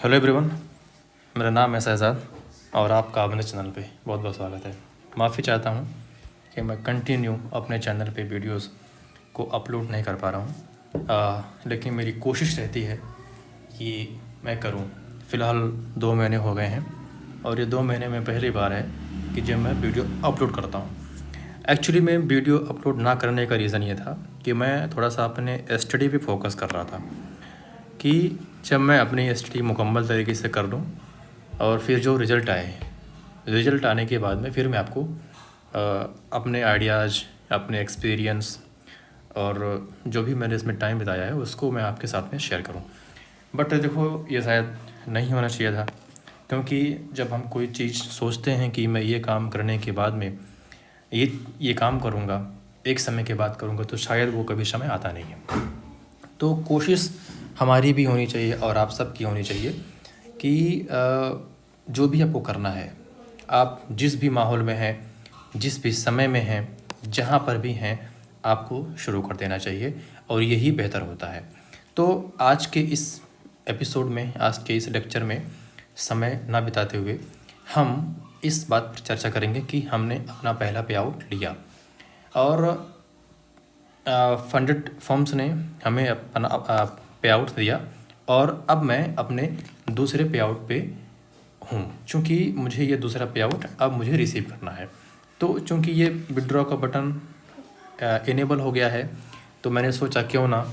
Hello everyone, मेरा नाम है शहजाद और आपका अपने चैनल पे बहुत बहुत स्वागत है। माफ़ी चाहता हूँ कि मैं कंटिन्यू अपने चैनल पे वीडियोस को अपलोड नहीं कर पा रहा हूँ, लेकिन मेरी कोशिश रहती है कि मैं करूँ। फ़िलहाल 2 महीने हो गए हैं और ये 2 महीने में पहली बार है कि जब मैं वीडियो अपलोड करता हूँ। एक्चुअली मैं वीडियो अपलोड ना करने का रीज़न ये था कि मैं थोड़ा सा अपने स्टडी पे फोकस कर रहा था कि जब मैं अपनी स्टडी मुकम्मल तरीके से कर लूँ और फिर जो रिज़ल्ट आने के बाद में फिर मैं आपको अपने आइडियाज़, अपने एक्सपीरियंस और जो भी मैंने इसमें टाइम बिताया है उसको मैं आपके साथ में शेयर करूं। बट देखो, ये शायद नहीं होना चाहिए था, क्योंकि जब हम कोई चीज़ सोचते हैं कि मैं ये काम करने के बाद में ये काम करूँगा, एक समय के बाद करूँगा, तो शायद वो कभी समय आता नहीं है। तो कोशिश हमारी भी होनी चाहिए और आप सब की होनी चाहिए कि जो भी आपको करना है, आप जिस भी माहौल में हैं, जिस भी समय में हैं, जहाँ पर भी हैं, आपको शुरू कर देना चाहिए और यही बेहतर होता है। तो आज के इस एपिसोड में, आज के इस लेक्चर में समय ना बिताते हुए हम इस बात पर चर्चा करेंगे कि हमने अपना पहला पे आउट लिया और फंडेड फर्म्स ने हमें अपना पे आउट दिया और अब मैं अपने दूसरे पे आउट पे हूँ, चूँकि मुझे ये दूसरा पे आउट अब मुझे रिसीव करना है। तो चूँकि ये विड्रॉ का बटन इनेबल हो गया है, तो मैंने सोचा क्यों ना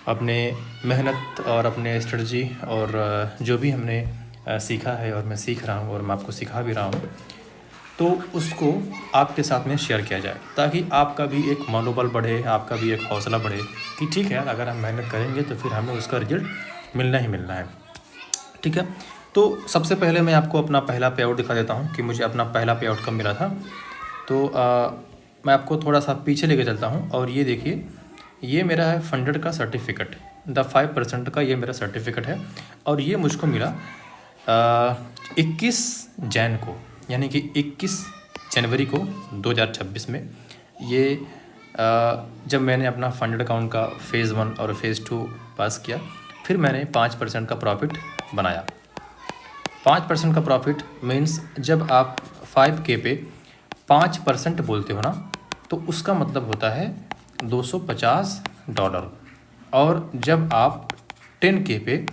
अपने मेहनत और अपने स्ट्रेटजी और जो भी हमने सीखा है और मैं सीख रहा हूँ और मैं आपको सिखा भी रहा हूँ, तो उसको आपके साथ में शेयर किया जाए ताकि आपका भी एक मनोबल बढ़े, आपका भी एक हौसला बढ़े कि ठीक है यार, अगर हम मेहनत करेंगे तो फिर हमें उसका रिजल्ट मिलना ही मिलना है। ठीक है, तो सबसे पहले मैं आपको अपना पहला पे आउट दिखा देता हूँ कि मुझे अपना पहला पे आउट कब मिला था। तो मैं आपको थोड़ा सा पीछे लेके चलता हूँ और ये देखिए, ये मेरा है फंडेड का सर्टिफिकेट, द 5% का ये मेरा सर्टिफिकेट है और ये मुझको मिला 21 जैन को, यानी कि 21 जनवरी को 2026 में। ये जब मैंने अपना फंडेड अकाउंट का फ़ेज़ 1 और फ़ेज़ 2 पास किया, फिर मैंने 5% का प्रॉफिट बनाया। 5% का प्रॉफिट मीन्स जब आप 5K पे 5% बोलते हो ना, तो उसका मतलब होता है $250 और जब आप 10K पे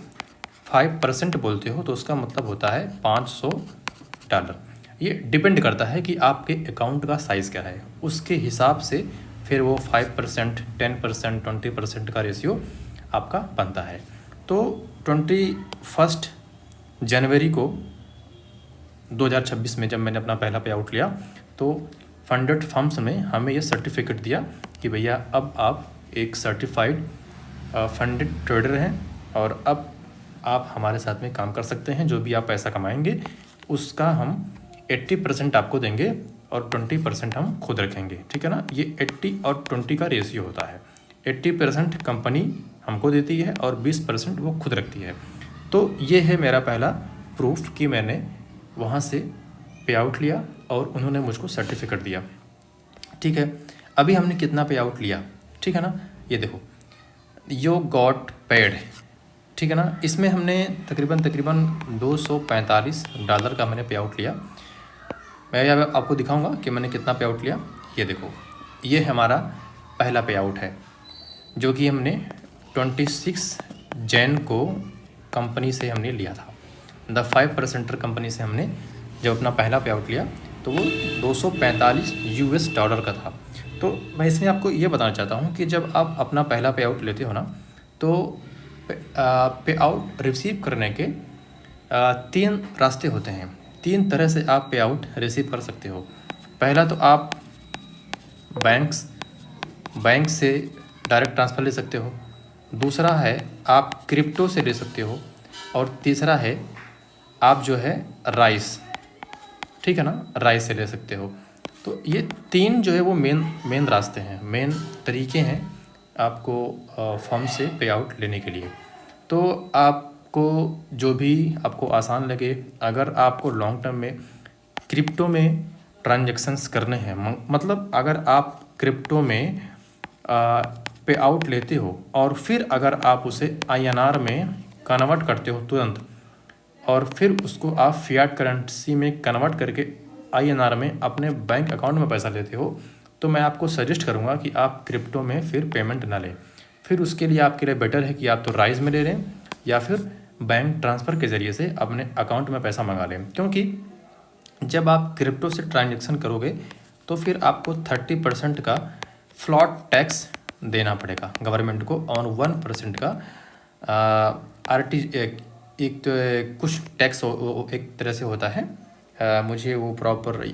5% बोलते हो तो उसका मतलब होता है $500। ये डिपेंड करता है कि आपके अकाउंट का साइज़ क्या है, उसके हिसाब से फिर वो 5%, 10%, 20% का रेशियो आपका बनता है। तो 21 जनवरी को 2026 में जब मैंने अपना पहला पे आउट लिया, तो फंडेड फर्म्स ने हमें ये सर्टिफिकेट दिया कि भैया अब आप एक सर्टिफाइड फंडेड ट्रेडर हैं और अब आप हमारे साथ में काम कर सकते हैं। जो भी आप पैसा कमाएंगे उसका हम 80% आपको देंगे और 20% हम खुद रखेंगे। ठीक है ना, ये 80 और 20 का रेशियो होता है। 80% कंपनी हमको देती है और 20% वो खुद रखती है। तो ये है मेरा पहला प्रूफ कि मैंने वहाँ से पे आउट लिया और उन्होंने मुझको सर्टिफिकेट दिया। ठीक है, अभी हमने कितना पे आउट लिया, ठीक है ना, ये देखो, यो गॉट पेड, ठीक है ना, इसमें हमने तकरीबन $245 का मैंने पे आउट लिया। मैं आपको दिखाऊंगा कि मैंने कितना पे आउट लिया। ये देखो, ये हमारा पहला पे आउट है जो कि हमने 26 जैन को कंपनी से हमने लिया था। द 5% कंपनी से हमने जब अपना पहला पे आउट लिया तो वो $245 का था। तो मैं इसमें आपको ये बताना चाहता हूँ कि जब आप अपना पहला पे आउट लेते हो ना, तो पे आउट रिसीव करने के 3 रास्ते होते हैं। 3 तरह से आप पे आउट रिसीव कर सकते हो। पहला तो आप बैंक से डायरेक्ट ट्रांसफ़र ले सकते हो। दूसरा है आप क्रिप्टो से ले सकते हो और तीसरा है आप जो है राइस, ठीक है ना, राइस से ले सकते हो। तो ये 3 जो है वो मेन रास्ते हैं, मेन तरीके हैं आपको फर्म से पे आउट लेने के लिए। तो आपको जो भी आपको आसान लगे, अगर आपको लॉन्ग टर्म में क्रिप्टो में ट्रांजैक्शंस करने हैं, मतलब अगर आप क्रिप्टो में पे आउट लेते हो और फिर अगर आप उसे INR में कन्वर्ट करते हो तुरंत, और फिर उसको आप फियाट करेंसी में कन्वर्ट करके INR में अपने बैंक अकाउंट में पैसा लेते हो, तो मैं आपको सजेस्ट करूँगा कि आप क्रिप्टो में फिर पेमेंट ना लें। फिर उसके लिए आपके लिए बेटर है कि आप तो राइज में ले लें या फिर बैंक ट्रांसफ़र के ज़रिए से अपने अकाउंट में पैसा मंगा लें, क्योंकि जब आप क्रिप्टो से ट्रांजेक्शन करोगे तो फिर आपको 30% का फ्लॉट टैक्स देना पड़ेगा गवर्नमेंट को और 1% का RT एक तो कुछ टैक्स एक तरह से होता है, मुझे वो प्रॉपर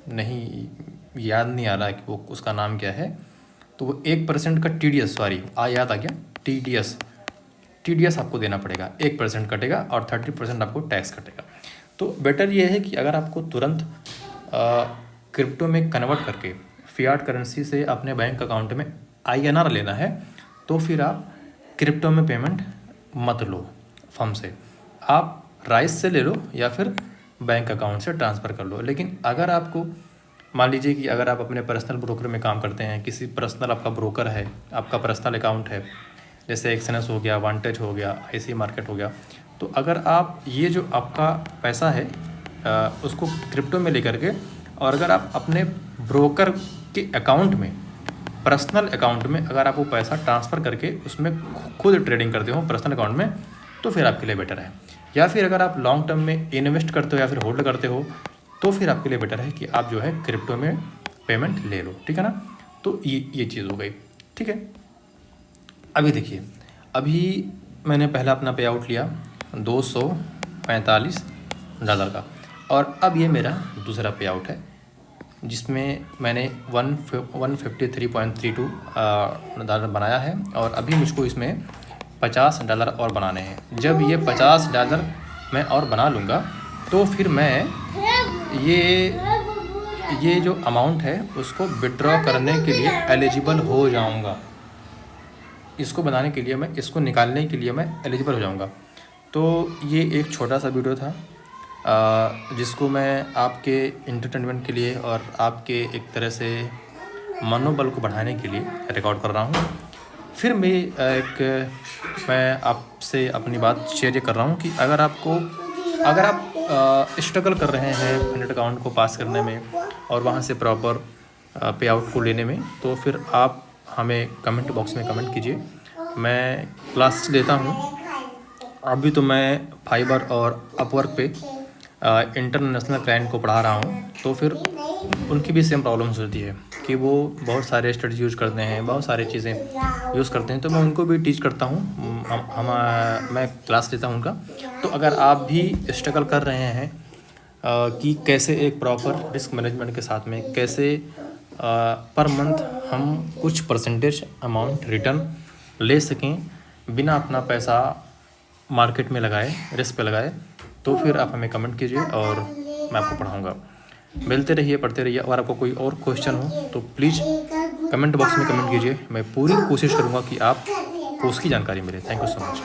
नहीं याद नहीं आ रहा है कि वो उसका नाम क्या है। तो वो 1% का TDS, सॉरी याद आ गया, TDS आपको देना पड़ेगा, 1% कटेगा और 30% आपको टैक्स कटेगा। तो बेटर ये है कि अगर आपको तुरंत क्रिप्टो में कन्वर्ट करके फियाट करेंसी से अपने बैंक अकाउंट में INR लेना है, तो फिर आप क्रिप्टो में पेमेंट मत लो फर्म से, आप राइस से ले लो या फिर बैंक अकाउंट से ट्रांसफ़र कर लो। लेकिन अगर आपको मान लीजिए कि अगर आप अपने पर्सनल ब्रोकर में काम करते हैं, किसी पर्सनल आपका ब्रोकर है, आपका पर्सनल अकाउंट है, जैसे एक्सएनएस हो गया, वांटेज हो गया, IC मार्केट हो गया, तो अगर आप ये जो आपका पैसा है उसको क्रिप्टो में लेकर के और अगर आप अपने ब्रोकर के अकाउंट में, पर्सनल अकाउंट में अगर आप वो पैसा ट्रांसफ़र करके उसमें खुद ट्रेडिंग करते हो पर्सनल अकाउंट में, तो फिर आपके लिए बेटर है। या फिर अगर आप लॉन्ग टर्म में इन्वेस्ट करते हो या फिर होल्ड करते हो, तो फिर आपके लिए बेटर है कि आप जो है क्रिप्टो में पेमेंट ले लो, ठीक है ना। तो ये चीज़ हो गई, ठीक है। अभी देखिए, अभी मैंने पहला अपना पे आउट लिया $245 का, और अब ये मेरा दूसरा पे आउट है जिसमें मैंने 153.32 डॉलर बनाया है, और अभी मुझको इसमें $50 और बनाने हैं। जब ये $50 मैं और बना लूँगा तो फिर मैं ये जो अमाउंट है उसको विड्रॉ करने के लिए एलिजिबल हो जाऊँगा। इसको बनाने के लिए मैं, इसको निकालने के लिए मैं एलिजिबल हो जाऊँगा। तो ये एक छोटा सा वीडियो था जिसको मैं आपके एंटरटेनमेंट के लिए और आपके एक तरह से मनोबल को बढ़ाने के लिए रिकॉर्ड कर रहा हूँ। फिर मैं आपसे अपनी बात शेयर कर रहा हूँ कि अगर आप स्ट्रगल कर रहे हैं फंडेड अकाउंट को पास करने में और वहाँ से प्रॉपर पे आउट को लेने में, तो फिर आप हमें कमेंट बॉक्स में कमेंट कीजिए। मैं क्लास लेता हूँ। अभी तो मैं फाइबर और अपवर्क पे इंटरनेशनल क्लाइंट को पढ़ा रहा हूँ, तो फिर उनकी भी सेम प्रॉब्लम्स होती है कि वो बहुत सारे स्टडीज यूज़ करते हैं, बहुत सारी चीज़ें यूज़ करते हैं, तो मैं उनको भी टीच करता हूँ। मैं क्लास लेता हूँ उनका। तो अगर आप भी स्ट्रगल कर रहे हैं कि कैसे एक प्रॉपर रिस्क मैनेजमेंट के साथ में कैसे पर मंथ हम कुछ परसेंटेज अमाउंट रिटर्न ले सकें बिना अपना पैसा मार्केट में लगाए, रिस्क पे लगाए, तो फिर आप हमें कमेंट कीजिए और मैं आपको पढ़ाऊँगा। मिलते रहिए, पढ़ते रहिए। अगर आपको कोई और क्वेश्चन हो तो प्लीज़ कमेंट बॉक्स में कमेंट कीजिए। मैं पूरी कोशिश करूँगा कि आपको उसकी जानकारी मिले। Thank you so much.